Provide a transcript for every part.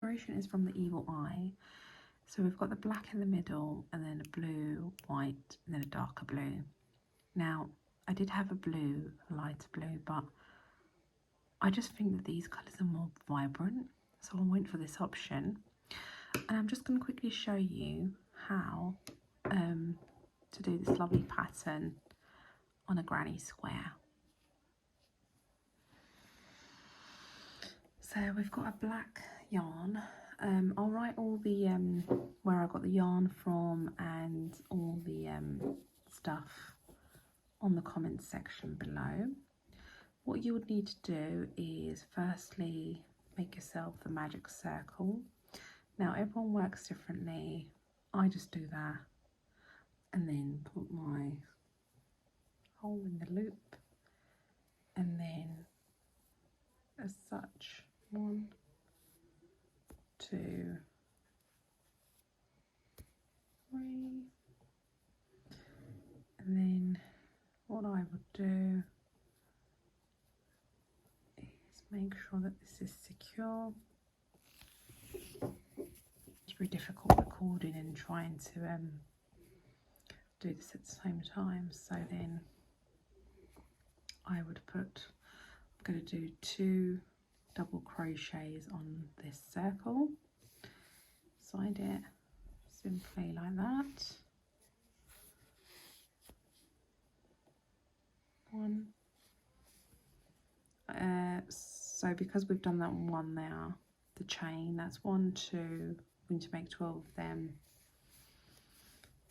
inspiration is from the Evil Eye. So we've got the black in the middle, and then a blue, white, and then a darker blue. Now, I did have a blue, a lighter blue, but I just think that these colours are more vibrant, so I went for this option. And I'm just going to quickly show you how to do this lovely pattern on a granny square. So we've got a black yarn. I'll write all the where I got the yarn from and all the stuff on the comments section below. What you would need to do is firstly make yourself a magic circle. Now everyone works differently. I just do that and then put my hole in the loop, and then as such, 1, 2, 3, and then what I would do is make sure that this is secure. It's very difficult recording and trying to do this at the same time, so then I would put, I'm going to do 2 double crochets on this circle, side it simply like that, 1, so because we've done that one now, the chain, that's 1, 2, we're going to make 12 of them,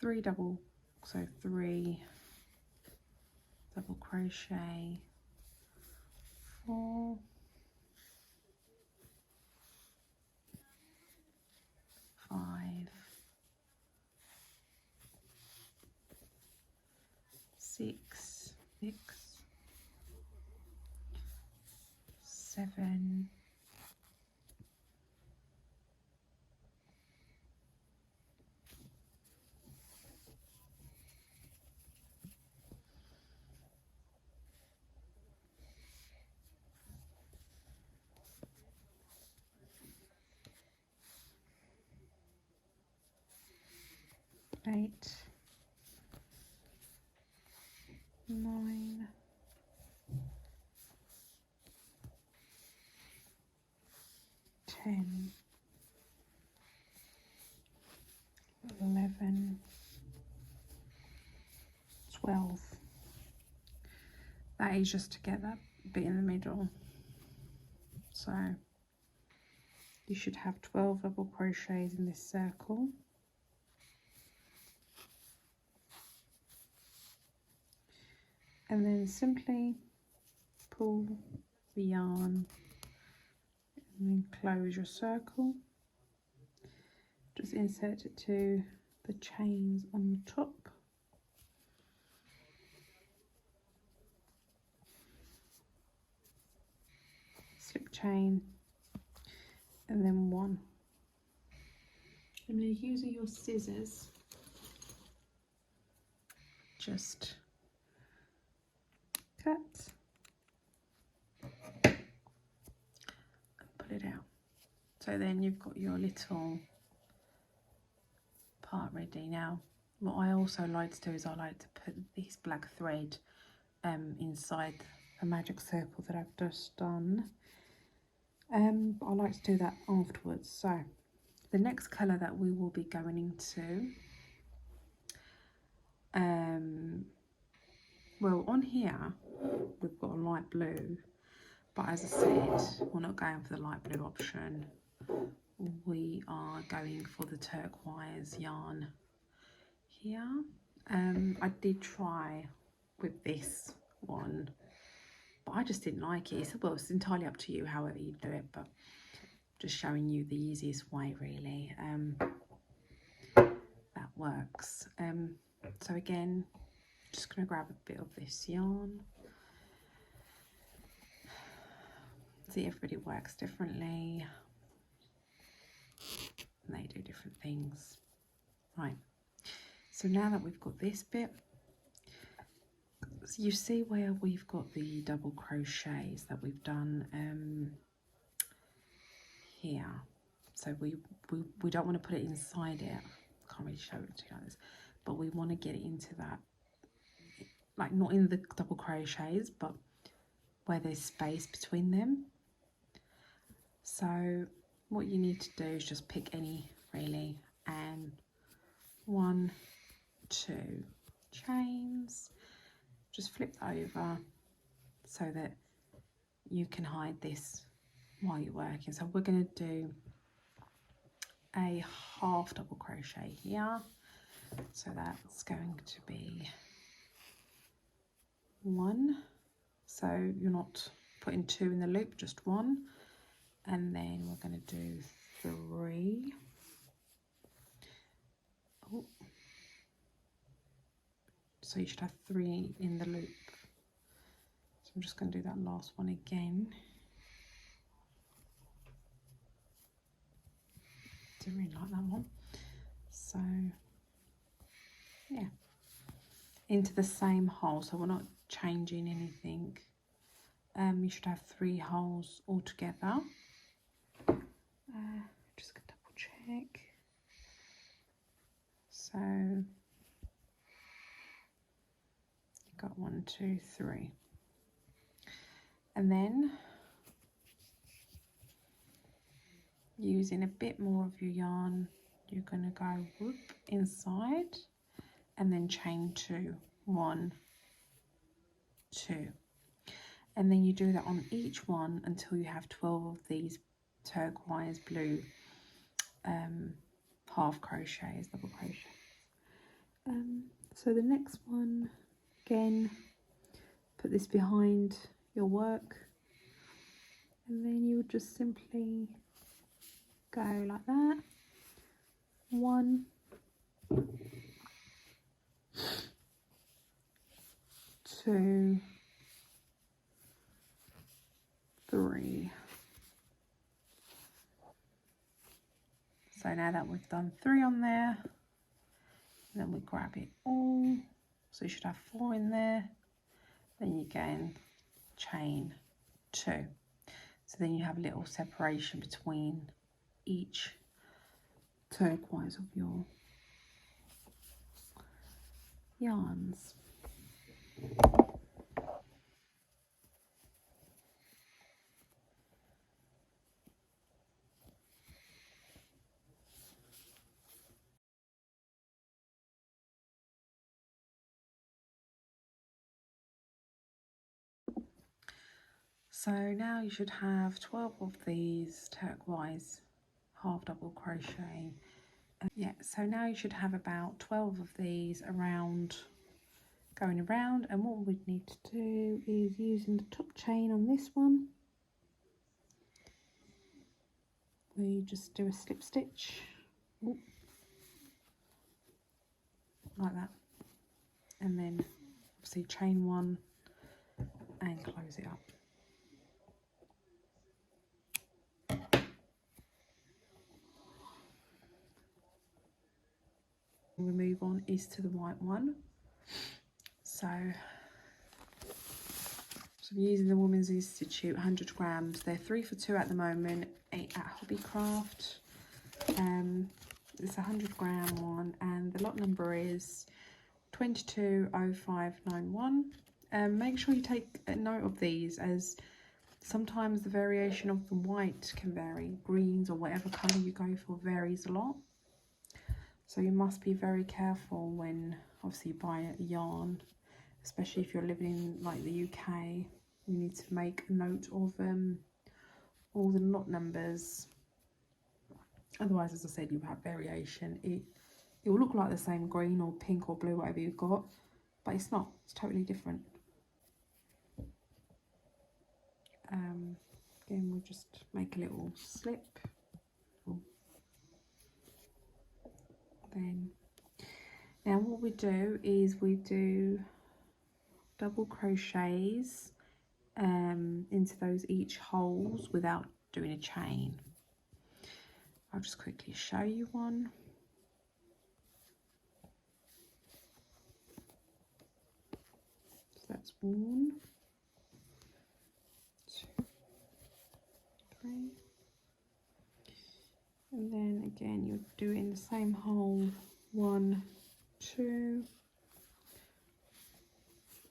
3 double, so 3 double crochet, 4, 5, 6, 7, 8, 9, 10, 11, 12. That is just to get that bit in the middle. So you should have 12 double crochets in this circle. And then simply pull the yarn and then close your circle. Just insert it to the chains on the top. Slip chain, and then 1. And then using your scissors, just cut and pull it out. So then you've got your little part ready. Now what I also like to do is I like to put this black thread inside the magic circle that I've just done, but I like to do that afterwards. So the next colour that we will be going into, well, on here we've got a light blue, but as I said, we're not going for the light blue option. We are going for the turquoise yarn here. I did try with this one, but I just didn't like it. Well, it's entirely up to you however you do it, but just showing you the easiest way really that works. So again, just going to grab a bit of this yarn. See, everybody works differently and they do different things. Right, so now that we've got this bit, so you see where we've got the double crochets that we've done here. So we don't want to put it inside it. I can't really show it to you guys, but we want to get it into that, like not in the double crochets, but where there's space between them. So what you need to do is just pick any really, and 1, 2 chains, just flip that over so that you can hide this while you're working. So we're going to do a half double crochet here, so that's going to be 1, so you're not putting 2 in the loop, just 1, and then we're going to do 3. Oh, so you should have 3 in the loop. So I'm just going to do that last one again. Didn't really like that one. So yeah, into the same hole, so we're not changing anything. You should have 3 holes altogether. Just gonna double check. So you've got 1, 2, 3, and then using a bit more of your yarn, you're going to go whoop inside and then chain 2, 1, 2, and then you do that on each one until you have 12 of these turquoise blue half crochets, double crochet. So the next one, again, put this behind your work, and then you would just simply go like that. 1, 2, 3. So now that we've done 3 on there, then we grab it all. So you should have 4 in there. Then you again chain 2. So then you have a little separation between each turquoise of your yarns. So now you should have 12 of these turquoise half double crochet. Yeah, so now you should have about 12 of these around, going around, and what we need to do is using the top chain on this one, we just do a slip stitch. Ooh, like that, and then obviously chain 1 and close it up. We move on is to the white one. So I'm using the Women's Institute 100 grams. They're 3 for 2 at the moment, 8 at Hobbycraft. It's a 100 gram one, and the lot number is 220591. Make sure you take a note of these, as sometimes the variation of the white can vary. Greens or whatever colour you go for varies a lot. So you must be very careful when obviously you buy a yarn, especially if you're living in like the UK. You need to make a note of all the lot numbers. Otherwise, as I said, you have variation. It will look like the same green or pink or blue, whatever you've got, but it's not. It's totally different. Again, we'll just make a little slip. Then now what we do is we do double crochets into those each holes without doing a chain. I'll just quickly show you one. So that's 1, 2, 3, And then again you do it in the same hole, 1, 2,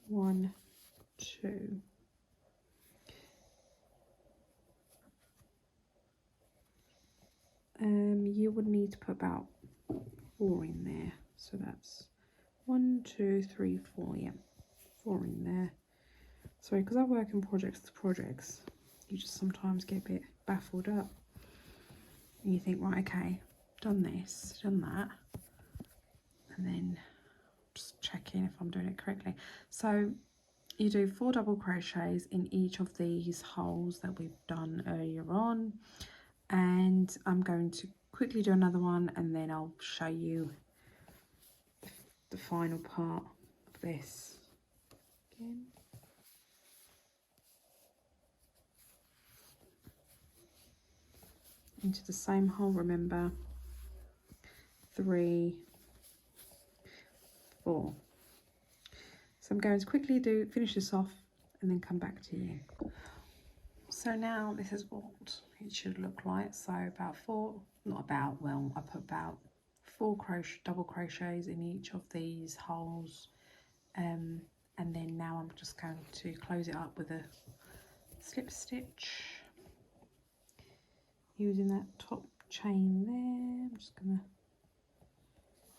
1, 2. You would need to put about 4 in there, so that's 1, 2, 3, 4. Yeah, 4 in there. Sorry, because I work in projects to projects, you just sometimes get a bit baffled up and you think, right, okay, done this, done that, and then just checking if I'm doing it correctly. So you do 4 double crochets in each of these holes that we've done earlier on, and I'm going to quickly do another one and then I'll show you the final part of this again. Into the same hole, remember, 3, 4. So I'm going to quickly finish this off and then come back to you. So now this is what it should look like. So about 4, not about, well, I put about 4 double crochets in each of these holes, and then now I'm just going to close it up with a slip stitch using that top chain there. I'm just gonna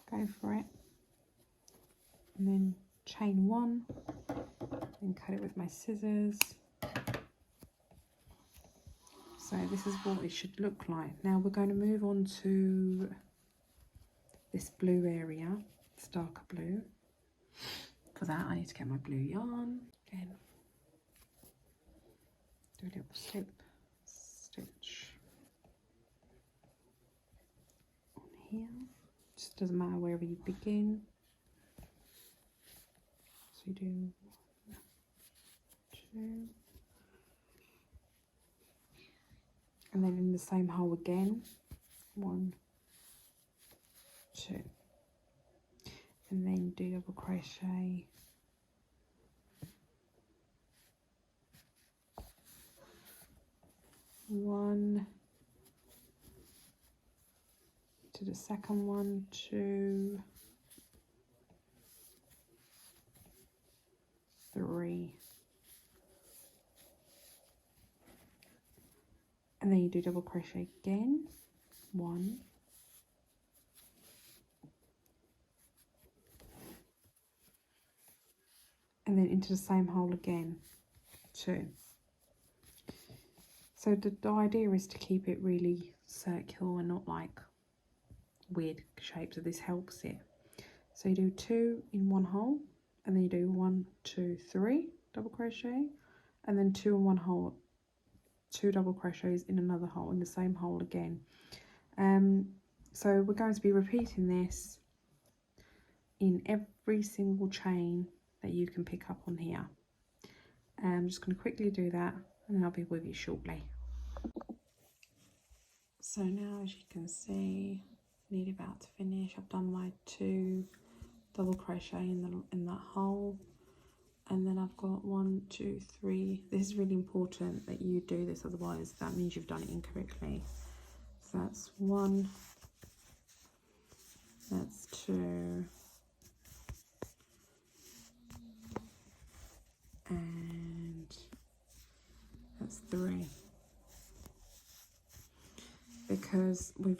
go for it and then chain 1 and cut it with my scissors. So this is what it should look like. Now we're going to move on to this blue area, this darker blue. For that I need to get my blue yarn again, do a little slip stitch on here. Just doesn't matter wherever you begin. So you do 1, 2, and then in the same hole again, 1, 2, and then do double crochet, 1 to the second one, 2, 3, and then you do double crochet again, 1, and then into the same hole again, 2. So the idea is to keep it really circular and not like weird shapes, so this helps it. So you do 2 in one hole, and then you do 1, 2, 3 double crochet, and then 2 in one hole, 2 double crochets in another hole, in the same hole again. So we're going to be repeating this in every single chain that you can pick up on here. I'm just going to quickly do that and then I'll be with you shortly. So now, as you can see, nearly about to finish. I've done my 2 double crochet in that hole, and then I've got 1, 2, 3. This is really important that you do this, otherwise that means you've done it incorrectly. So that's 1, that's 2, and that's 3. Because we've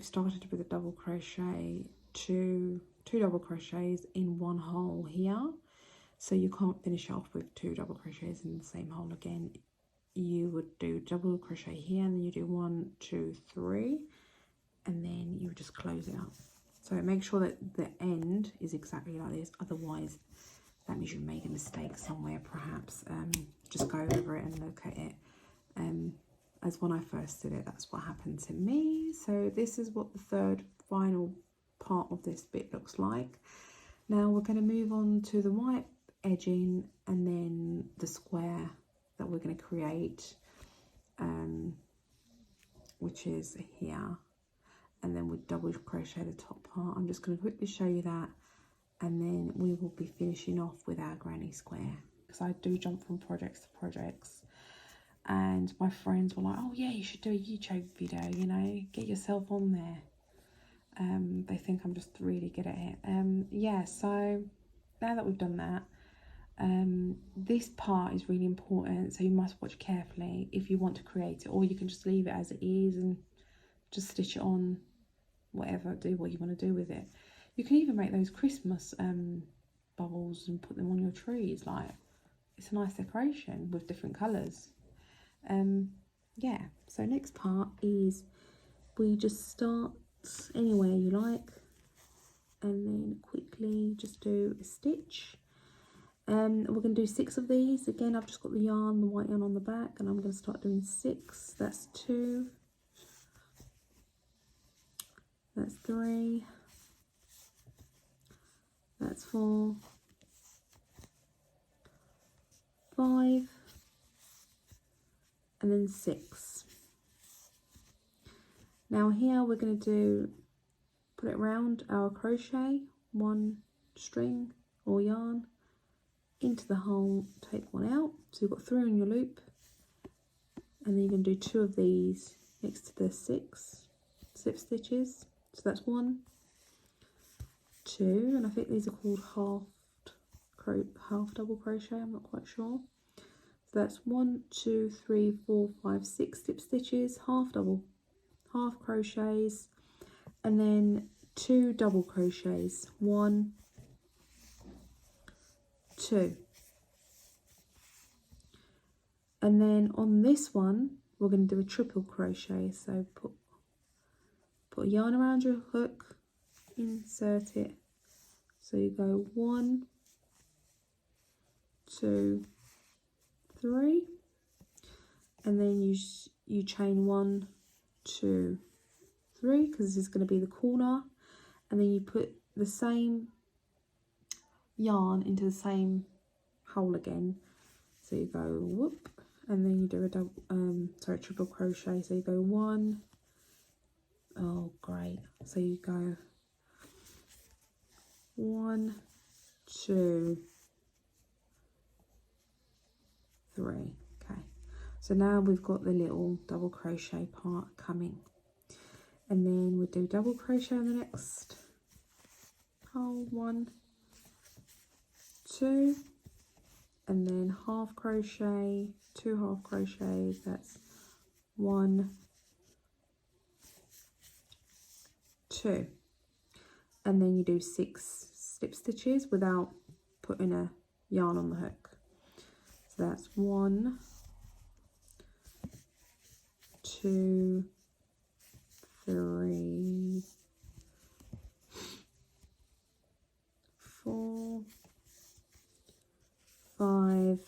started with a double crochet, two double crochets in one hole here, so you can't finish off with 2 double crochets in the same hole again. You would do double crochet here, and then you do 1, 2, 3, and then you just close it up. So make sure that the end is exactly like this, otherwise that means you made a mistake somewhere perhaps. Just go over it and look at it. As when I first did it, that's what happened to me. So this is what the third final part of this bit looks like. Now we're going to move on to the white edging and then the square that we're going to create, which is here, and then we double crochet the top part. I'm just going to quickly show you that, and then we will be finishing off with our granny square, because I do jump from projects to projects. and my friends were like, oh yeah, you should do a YouTube video, you know, get yourself on there. They think I'm just really good at it. Yeah, so now that we've done that, this part is really important, so you must watch carefully if you want to create it, or you can just leave it as it is and just stitch it on, whatever, do what you want to do with it. You can even make those Christmas bubbles and put them on your trees. Like, it's a nice decoration with different colours. Yeah, so next part is we just start anywhere you like and then quickly just do a stitch. We're going to do 6 of these. Again, I've just got the yarn, the white yarn on the back, and I'm going to start doing 6. That's 2, that's 3, that's 4, 5, and then 6. Now here we're going to put it around our crochet, 1 string or yarn into the hole, take 1 out, so you've got 3 on your loop, and then you're going to do 2 of these next to the 6 slip stitches. So that's 1, 2, and I think these are called half double crochet, I'm not quite sure. So that's 1, 2, 3, 4, 5, 6 slip stitches, half crochets, and then 2 double crochets, 1, 2. And then on this one we're going to do a triple crochet, so put a yarn around your hook, insert it, so you go 1, 2, 3, and then you chain 1, 2, 3, because this is going to be the corner, and then you put the same yarn into the same hole again, so you go whoop, and then you do a triple crochet, so you go 1, oh great, so you go 1, 2, 3. Okay, so now we've got the little double crochet part coming, and then we'll do double crochet in the next hole, 1, 2, and then half crochet, 2 half crochets, that's 1, 2, and then you do 6 slip stitches without putting a yarn on the hook. So that's 1, 2, 3, 4, 5,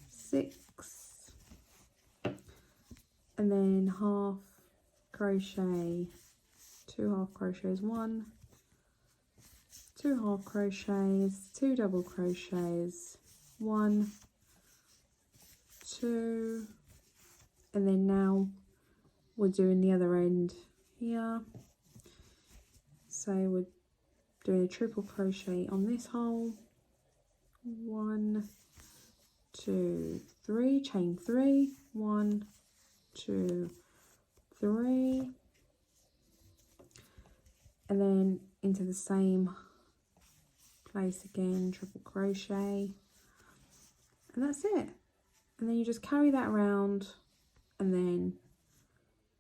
6, and then half crochet, 2 half crochets, 1, 2 half crochets, 2 double crochets, 1, 2, and then now we're doing the other end here, so we're doing a triple crochet on this hole, 1, 2, 3, chain 3, 1, 2, 3, and then into the same place again, triple crochet, and that's it. And then you just carry that around, and then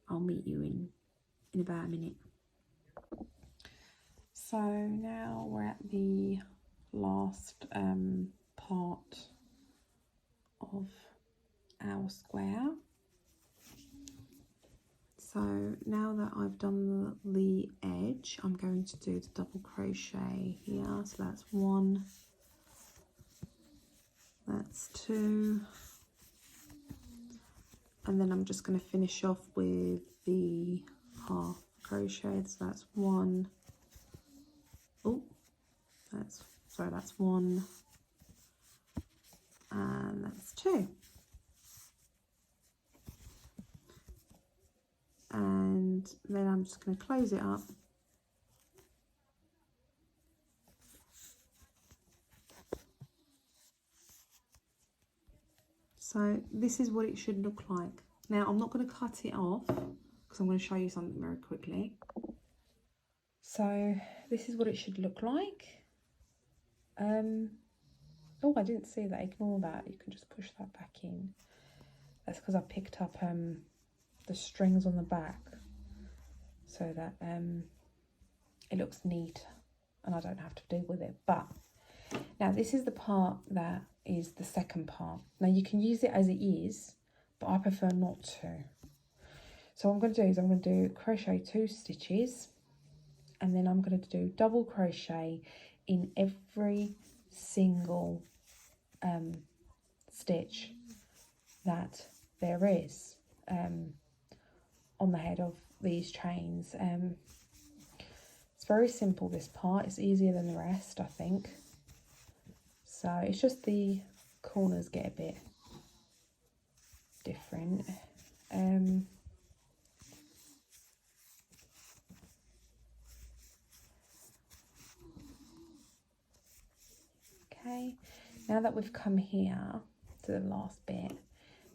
I'll meet you in about a minute. So now we're at the last part of our square. So now that I've done the edge, I'm going to do the double crochet here. So that's 1, that's 2, and then I'm just going to finish off with the half crochet. So that's 1, oh, that's 1, and that's 2. And then I'm just going to close it up, so So this is what it should look like. Now I'm not going to cut it off because I'm going to show you something very quickly. So this is what it should look like. Oh, I didn't see that. Ignore that. You can just push that back in. That's because I picked up the strings on the back so that it looks neat and I don't have to deal with it. But now this is the part that is the second part. Now you can use it as it is, but I prefer not to. So what I'm going to do is I'm going to do crochet 2 stitches, and then I'm going to do double crochet in every single stitch that there is on the head of these chains. It's very simple, this part. It's easier than the rest, I think. So it's just the corners get a bit different. Okay, now that we've come here to the last bit,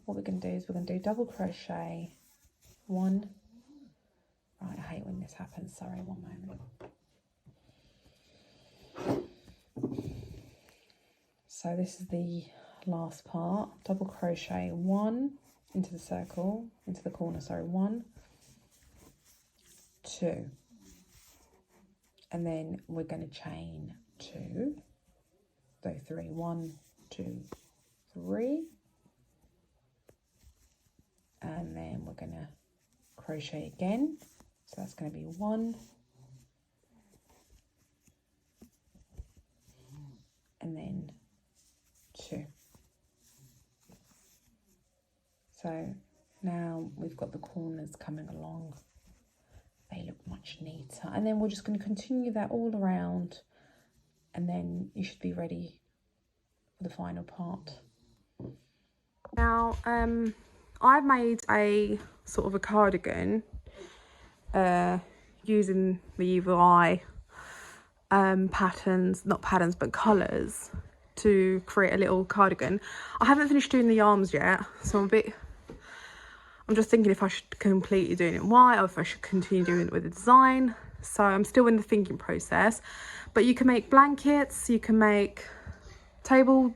what we're going to do is we're going to do double crochet 1. Right, I hate when this happens. Sorry, one moment. So this is the last part. Double crochet 1 into the circle, into the corner, sorry, 1, 2. And then we're going to chain 2, so 3, 1, 2, 3. And then we're going to crochet again. So that's going to be 1. And then 2. So now we've got the corners coming along. They look much neater. And then we're just going to continue that all around, and then you should be ready for the final part. Now, I've made a sort of a cardigan using the Evil Eye patterns, not patterns, but colours, to create a little cardigan. I haven't finished doing the arms yet, so I'm just thinking if I should completely doing it white or if I should continue doing it with the design. So I'm still in the thinking process. But you can make blankets, you can make table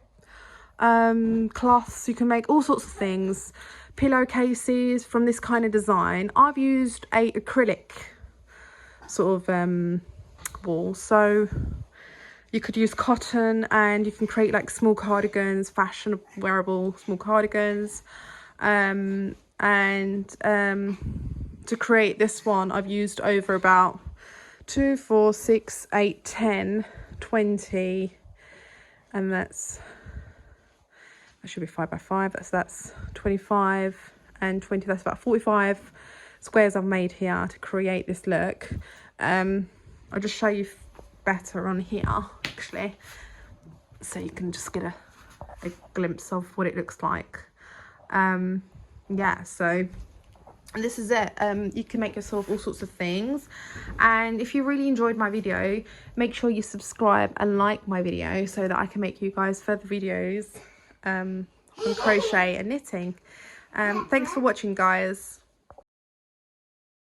cloths, you can make all sorts of things, pillowcases from this kind of design. I've used a acrylic sort of wall, so you could use cotton, and you can create like small cardigans, fashion wearable small cardigans. To create this one, I've used over about 2, 4, 6, 8, 10, 20, and that should be 5 by 5. That's 25 and 20. That's about 45 squares I've made here to create this look. I'll just show you better on here actually, so you can just get a glimpse of what it looks like. Yeah, so this is it. You can make yourself all sorts of things, and if you really enjoyed my video, make sure you subscribe and like my video so that I can make you guys further videos on crochet and knitting. Thanks for watching, guys.